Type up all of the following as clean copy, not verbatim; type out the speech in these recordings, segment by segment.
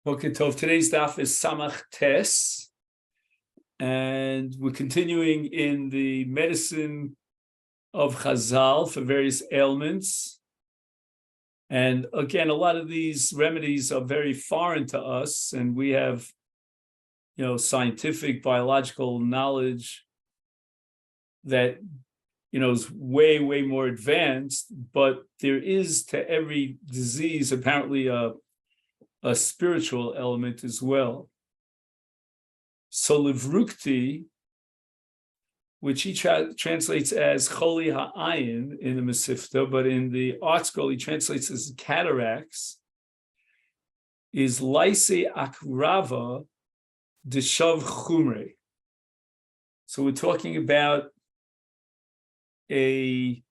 Okay, Tov. Today's daf is Samach Tes, and we're continuing in the medicine of Chazal for various ailments. And again, a lot of these remedies are very foreign to us, and we have, scientific, biological knowledge that, is way, way more advanced. But there is to every disease apparently a spiritual element as well. So livrukti, which he translates as choli ha'ayin in the Masechet, but in the art scroll he translates as cataracts, is laise akrava deshav chumre. So we're talking about a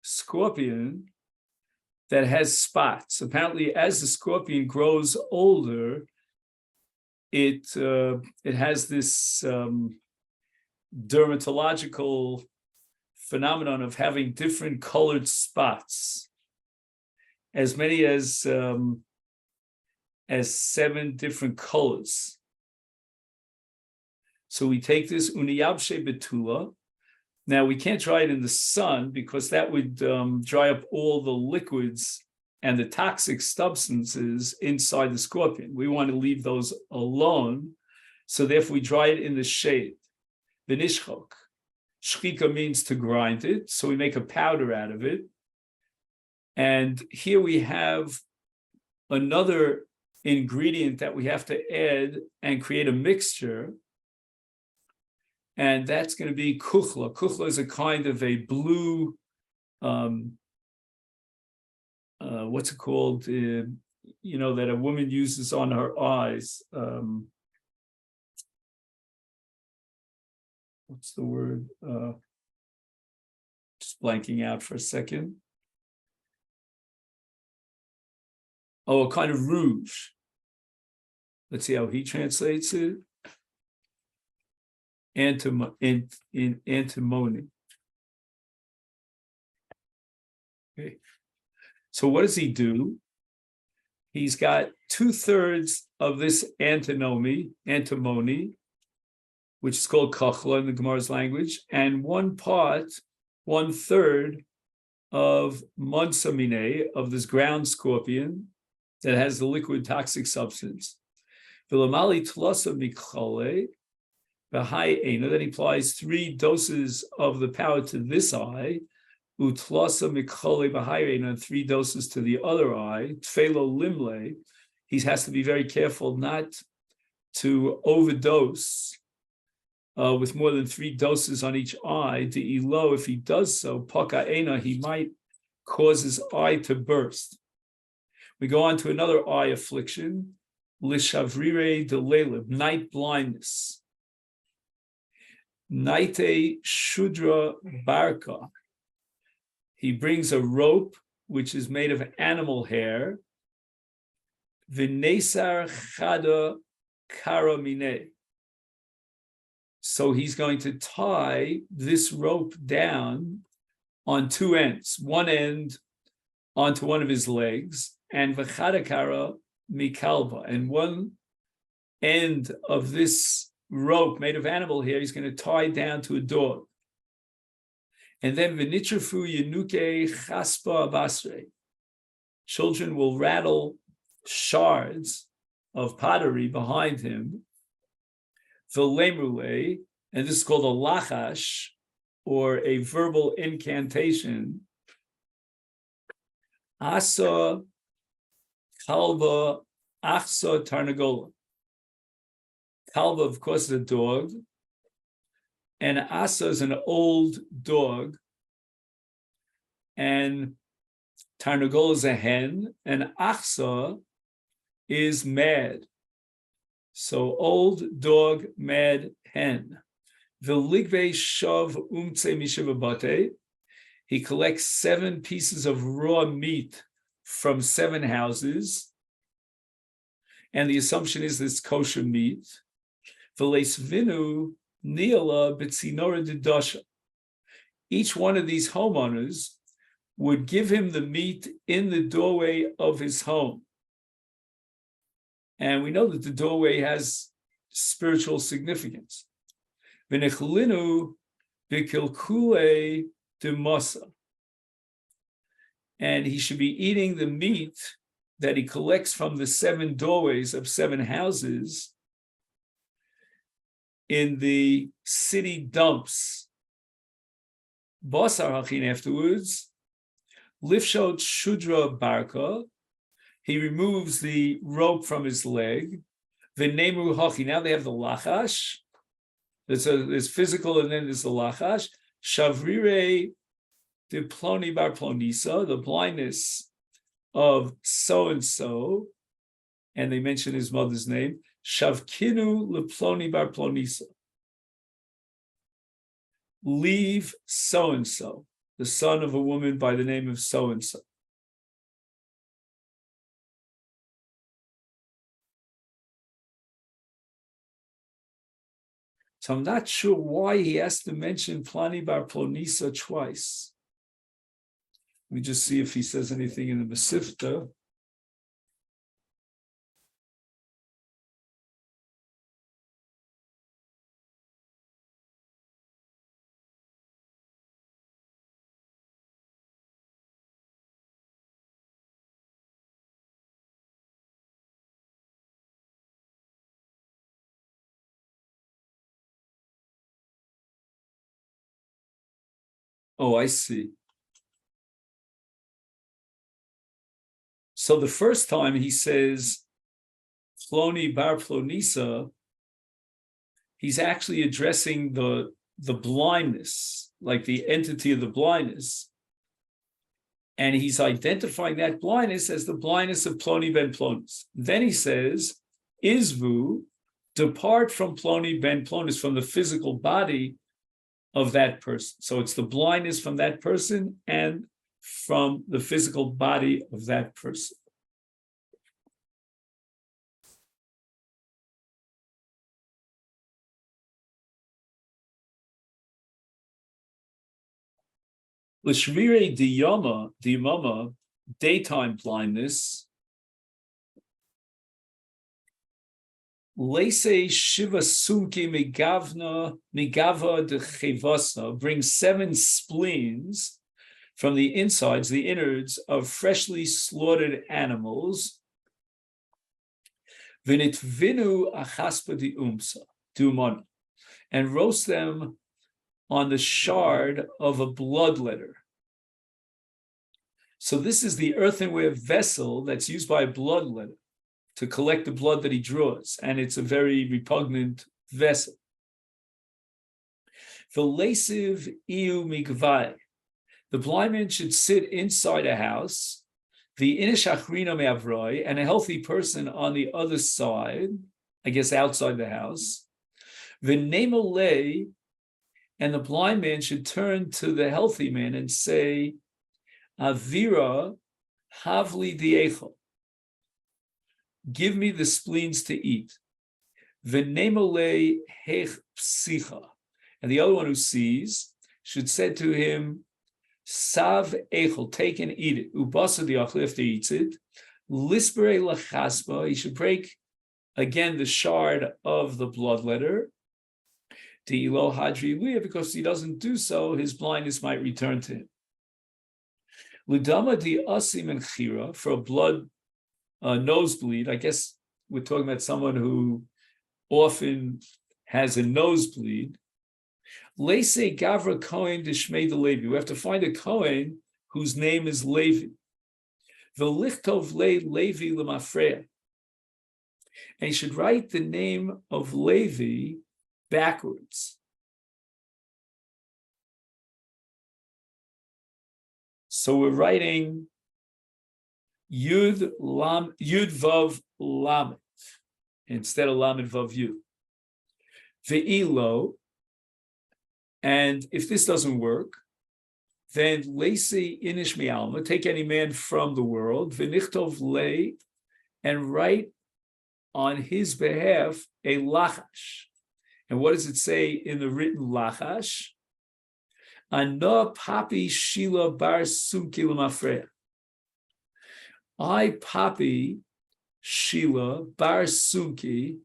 scorpion that has spots. Apparently, as the scorpion grows older, it has this dermatological phenomenon of having different colored spots, as many as 7 different colors. So we take this uniyabshe betula. Now, we can't dry it in the sun because that would dry up all the liquids and the toxic substances inside the scorpion. We want to leave those alone. So therefore, we dry it in the shade. V'nishchok. Shchika means to grind it. So we make a powder out of it. And here we have another ingredient that we have to add and create a mixture. And that's going to be kuchla. Kuchla is a kind of a blue, what's it called? That a woman uses on her eyes. What's the word? Just blanking out for a second. Oh, a kind of rouge. Let's see how he translates it. Antimony. Okay. So what does he do? He's got 2/3 of this antimony, which is called kachla in the Gemara's language, and 1/3 of monsamine, of this ground scorpion that has the liquid toxic substance. Vilamali tlasa mikhale. Then he applies 3 doses of the powder to this eye, utlasa mikhole and 3 doses to the other eye. Tfelo limle, he has to be very careful not to overdose with more than 3 doses on each eye. De'ilo, if he does so, paka he might cause his eye to burst. We go on to another eye affliction, lishavrire delelib, night blindness. Naite Shudra Barka. He brings a rope which is made of animal hair. Vinesar Chada Karamine. So he's going to tie this rope down on 2 ends. One end onto one of his legs, and Vachadakara Mikalva. And one end of this rope made of animal hair, he's going to tie down to a dog. And then v'nitrafu yenuke chaspa basre. Children will rattle shards of pottery behind him. V'lemrule, and this is called a lachash, or a verbal incantation. Asa kalva achsa tarnagola. Kalva, of course, is a dog, and Asa is an old dog, and Tarnagol is a hen, and Achsa is mad. So old dog, mad hen. V'ligve shav umtze mishivabate. He collects 7 pieces of raw meat from 7 houses, and the assumption is this kosher meat. V'leisvinu niala b'tzinora didasha. Each one of these homeowners would give him the meat in the doorway of his home. And we know that the doorway has spiritual significance. V'nechlinu b'kilkule demosa. And he should be eating the meat that he collects from the 7 doorways of 7 houses in the city dumps. Basar hachin, afterwards, lifshot shudra barka, he removes the rope from his leg. V'nemru hachi, now they have the lachash. There's physical and then there's the lachash. Shavrire de ploni bar plonisa, the blindness of so-and-so, and they mention his mother's name. Shavkinu leploni bar plonisa. Leave so-and-so, the son of a woman by the name of so-and-so. So I'm not sure why he has to mention Plani bar Plonisa twice. Let me just see if he says anything in the Masechet. Oh, I see. So the first time he says Ploni bar Plonisa, he's actually addressing the blindness, like the entity of the blindness. And he's identifying that blindness as the blindness of Ploni ben Plonis. Then he says, Izvu, depart from Ploni ben Plonis, from the physical body of that person. So it's the blindness from that person and from the physical body of that person. L'shvire diyama, daytime blindness. Lese shiva sunki migava de chevasa, brings 7 spleens from the insides, the innards of freshly slaughtered animals. V'nitvinu achaspa di dumon, and roast them on the shard of a bloodletter. So this is the earthenware vessel that's used by a bloodletter to collect the blood that he draws, and it's a very repugnant vessel. V'lesiv iu migvai, the blind man should sit inside a house, the inish achrina me'avroi, and a healthy person on the other side, I guess outside the house. V'nemolei, and the blind man should turn to the healthy man and say, Avira havli diechel, give me the spleens to eat. V'nemolei hech psicha, and the other one who sees should say to him, Sav echel, take and eat it. Ubasa diachel, after he eats it. Lispere lachaspa, he should break again the shard of the bloodletter. Di'ilo hadri liya, because he doesn't do so, his blindness might return to him. Ludama di asim and chira, for a blood nosebleed. I guess we're talking about someone who often has a nosebleed. Leise Gavra Cohen Dishmei de Levi. We have to find a Cohen whose name is Levi. V'lichtov le Levi lemafreya. And he should write the name of Levi backwards. So we're writing Yud Vav Lamed instead of Lamed Vav Yud. Ve'ilo. And if this doesn't work, then Lesi Inish Mi'alma, take any man from the world, V'nichtov Le, and write on his behalf a lachash. And what does it say in the written lachash? Ana papi shila bar sumki l'mafreya. I, Papi, Shila bar Suki,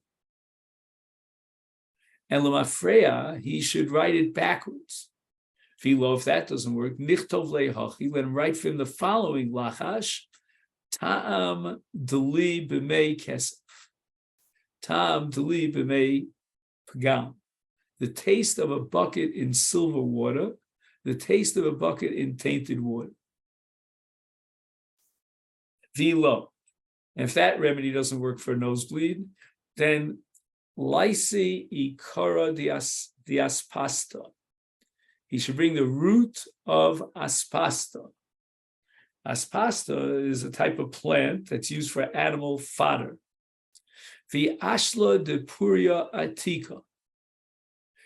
and Lamafreya, he should write it backwards. If that doesn't work, Nichtov lehachi, let him write for him the following lachash: Ta'am deli b'mei kesef, Ta'am deli b'mei pagam. The taste of a bucket in silver water, the taste of a bucket in tainted water. Vilo. And if that remedy doesn't work for a nosebleed, then Lysi ikara diaspasta. He should bring the root of aspasta. Aspasta is a type of plant that's used for animal fodder. The ashla de puria atika.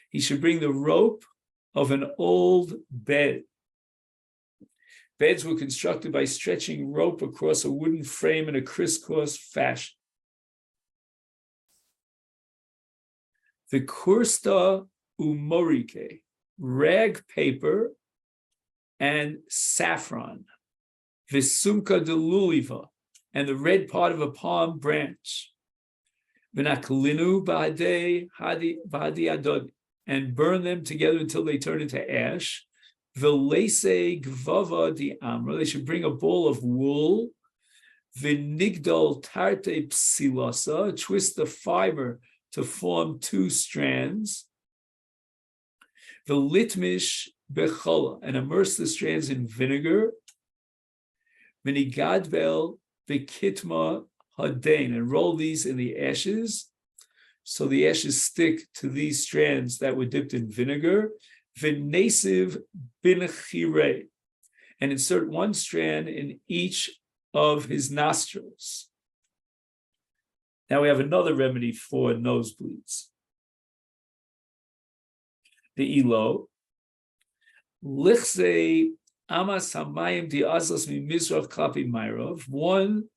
He should bring the rope of an old bed. Beds were constructed by stretching rope across a wooden frame in a crisscross fashion. The kursta umorike, rag paper and saffron. Visumka de luliva, and the red part of a palm branch. V'naklinu ba'adei hadi adod, and burn them together until they turn into ash. V'leise gvava di amra, they should bring a ball of wool. V'nigdal tarte psilasa, twist the fiber to form two strands. V'litmish bechola, and immerse the strands in vinegar. V'nigadbel b'kitma hadain, and roll these in the ashes, so the ashes stick to these strands that were dipped in vinegar. V'nesiv binchire, and insert one strand in each of his nostrils. Now we have another remedy for nosebleeds. The ilo, lichse amas hamayim di'azlas mimizrach klapi mayrov. One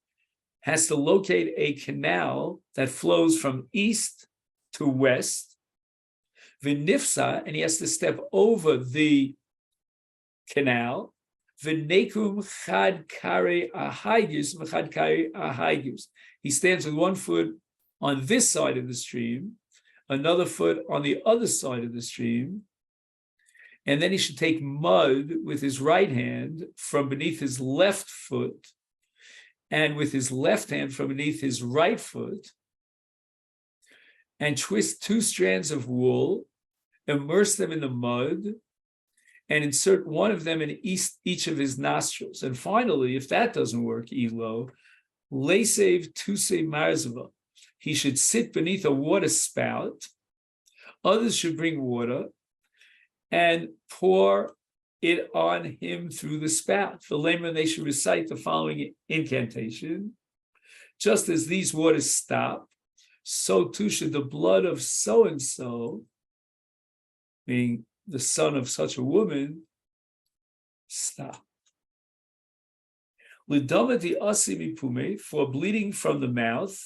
has to locate a canal that flows from east to west. V'nifsa, and he has to step over the canal. V'nekum chad kare ahaigus v'chad kare ahaigus. He stands with one foot on this side of the stream, another foot on the other side of the stream, and then he should take mud with his right hand from beneath his left foot, and with his left hand from beneath his right foot, and twist two strands of wool, immerse them in the mud, and insert one of them in each of his nostrils. And finally, if that doesn't work, Elo, Leisev Tuse Marzava, he should sit beneath a water spout. Others should bring water and pour it on him through the spout. For laymen, they should recite the following incantation: just as these waters stop, so too should the blood of so-and-so, meaning the son of such a woman, stop. Lidama di asimi pume, for bleeding from the mouth,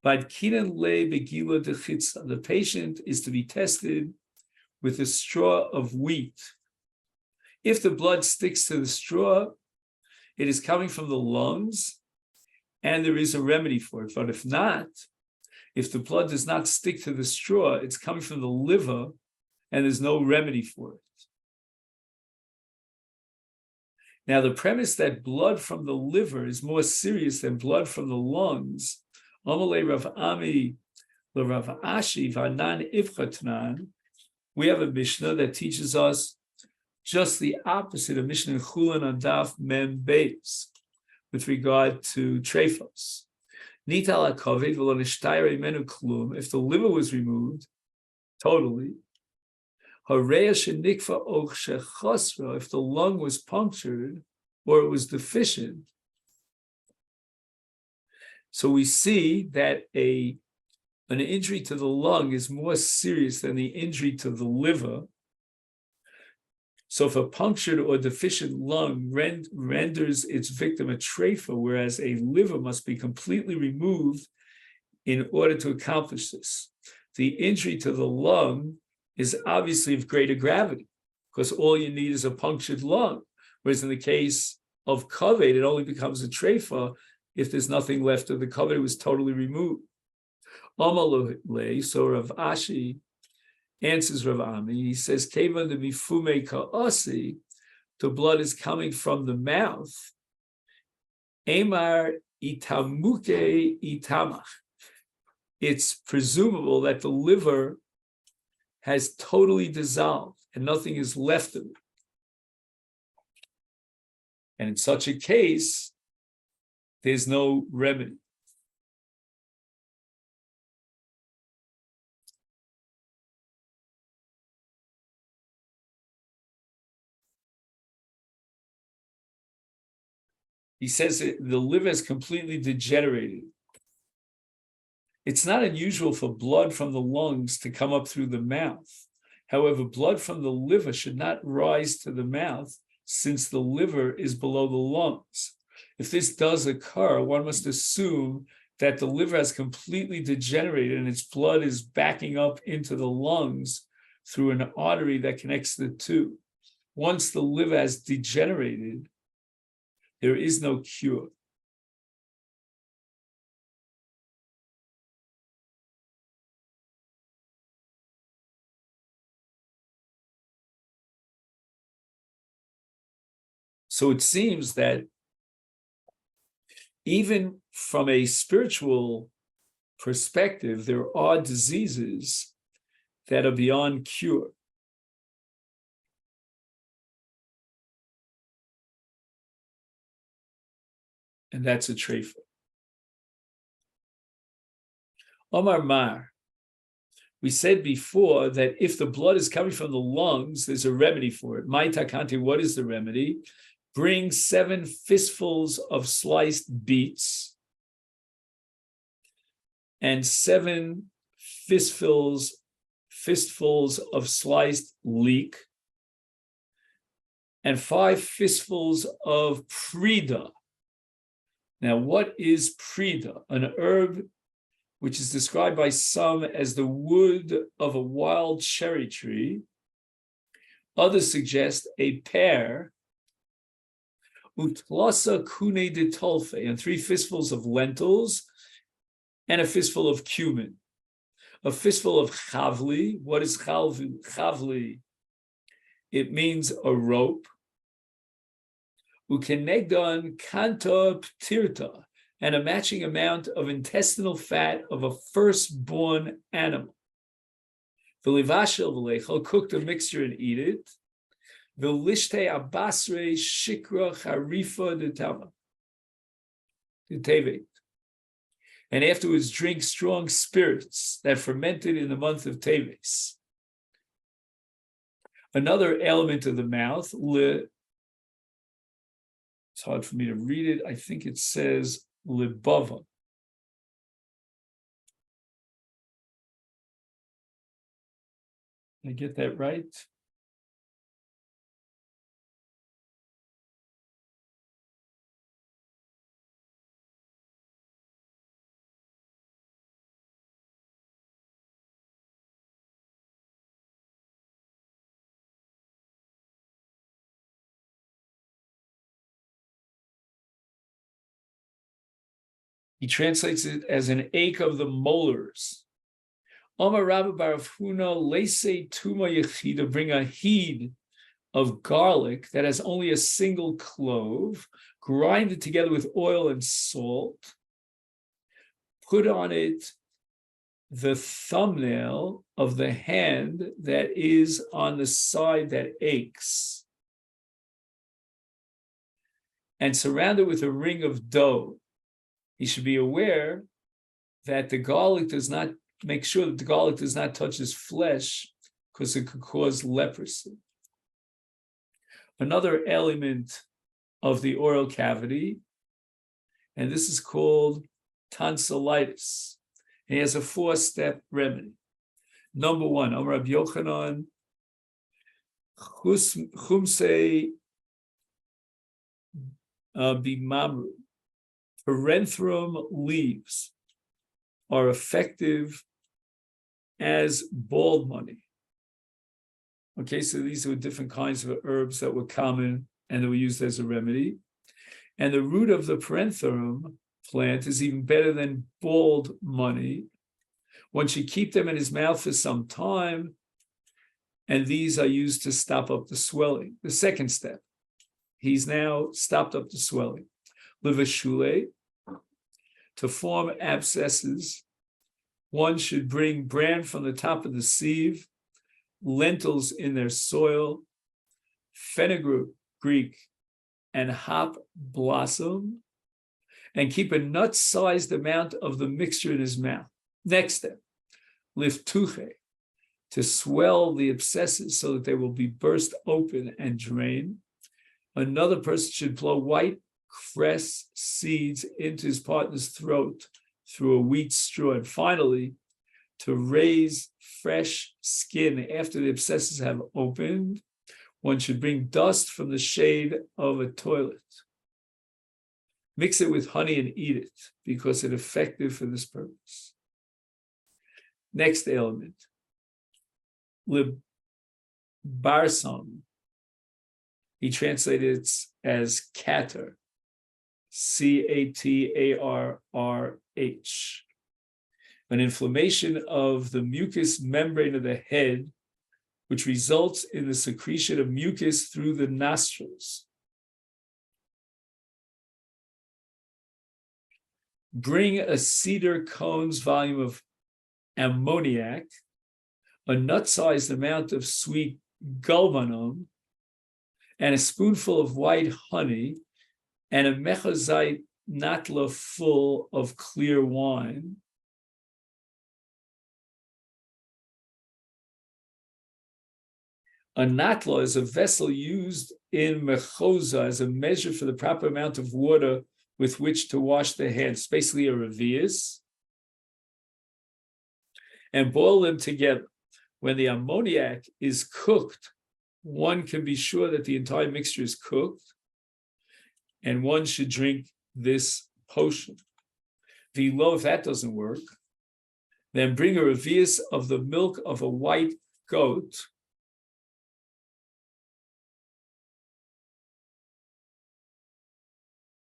but kinan le begila de chitza, the patient is to be tested with a straw of wheat. If the blood sticks to the straw, it is coming from the lungs, and there is a remedy for it. But if not, if the blood does not stick to the straw, it's coming from the liver, and there's no remedy for it. Now, the premise that blood from the liver is more serious than blood from the lungs, Amalei Rav Ami Rav Ashi Vanan Ivchatnan, we have a Mishnah that teaches us just the opposite of Mishnah Chulan on Daf Mem Beis with regard to trephos. Nital HaKaved v'lo nishtayre menu klum, if the liver was removed totally, Hareya shenikfa och shechasra, if the lung was punctured or it was deficient. So we see that an injury to the lung is more serious than the injury to the liver. So if a punctured or deficient lung renders its victim a treifa, whereas a liver must be completely removed in order to accomplish this. The injury to the lung is obviously of greater gravity, because all you need is a punctured lung. Whereas in the case of kaved, it only becomes a treifa if there's nothing left of the cover, it was totally removed. Amalole, so Rav Ashi answers Rav Ami. He says, Kevan de mifume ka'asi, the blood is coming from the mouth. Emar itamuke itamach. It's presumable that the liver has totally dissolved and nothing is left of it. And in such a case, there's no remedy. He says that the liver is completely degenerated. It's not unusual for blood from the lungs to come up through the mouth. However, blood from the liver should not rise to the mouth since the liver is below the lungs. If this does occur, one must assume that the liver has completely degenerated and its blood is backing up into the lungs through an artery that connects the two. Once the liver has degenerated, there is no cure. So it seems that even from a spiritual perspective, there are diseases that are beyond cure. And that's a treifa. Omar Mar, we said before that if the blood is coming from the lungs, there's a remedy for it. Mai takante, what is the remedy? Bring 7 fistfuls of sliced beets and 7 fistfuls of sliced leek and 5 fistfuls of prida. Now, what is prida? An herb which is described by some as the wood of a wild cherry tree. Others suggest a pear, utlasa kune de tolfe, and 3 fistfuls of lentils, and a fistful of cumin. A fistful of chavli. What is chavli? It means a rope. Ukenegdon kanta ptirta, and a matching amount of intestinal fat of a firstborn animal. V'livashel v'lechel, cook the mixture and eat it. V'lishte abasre shikra charifa de tevet. And afterwards drink strong spirits that fermented in the month of Teves. Another element of the mouth, it's hard for me to read it. I think it says libava. Did I get that right? He translates it as an ache of the molars. Omar Rabbi Barafuna lese tuma yechida, bring a heed of garlic that has only a single clove, grind it together with oil and salt, put on it the thumbnail of the hand that is on the side that aches, and surround it with a ring of dough. He should be aware that the garlic does not, make sure that the garlic does not touch his flesh because it could cause leprosy. Another element of the oral cavity, and this is called tonsillitis. He has a 4-step remedy. Number 1, Amar Rabbi Yochanan, chumse bimamru. Parenthrum leaves are effective as bald money. Okay, so these were different kinds of herbs that were common and that were used as a remedy. And the root of the parenthrum plant is even better than bald money. One should keep them in his mouth for some time, and these are used to stop up the swelling. The second step, he's now stopped up the swelling. Livashule, to form abscesses, one should bring bran from the top of the sieve, lentils in their soil, fenugreek, and hop blossom, and keep a nut-sized amount of the mixture in his mouth. Next step, liftuche, to swell the abscesses so that they will be burst open and drain. Another person should blow white cress seeds into his partner's throat through a wheat straw. And finally, to raise fresh skin after the abscesses have opened, one should bring dust from the shade of a toilet. Mix it with honey and eat it because it's effective for this purpose. Next ailment, libarsum. He translated it as catarrh, catarrh, an inflammation of the mucous membrane of the head, which results in the secretion of mucus through the nostrils. Bring a cedar cone's volume of ammoniac, a nut-sized amount of sweet galbanum, and a spoonful of white honey, and a mechazite natla full of clear wine. A natla is a vessel used in mechoza as a measure for the proper amount of water with which to wash the hands, basically a revius, and boil them together. When the ammoniac is cooked, one can be sure that the entire mixture is cooked, and one should drink this potion. If that doesn't work, then bring a revius of the milk of a white goat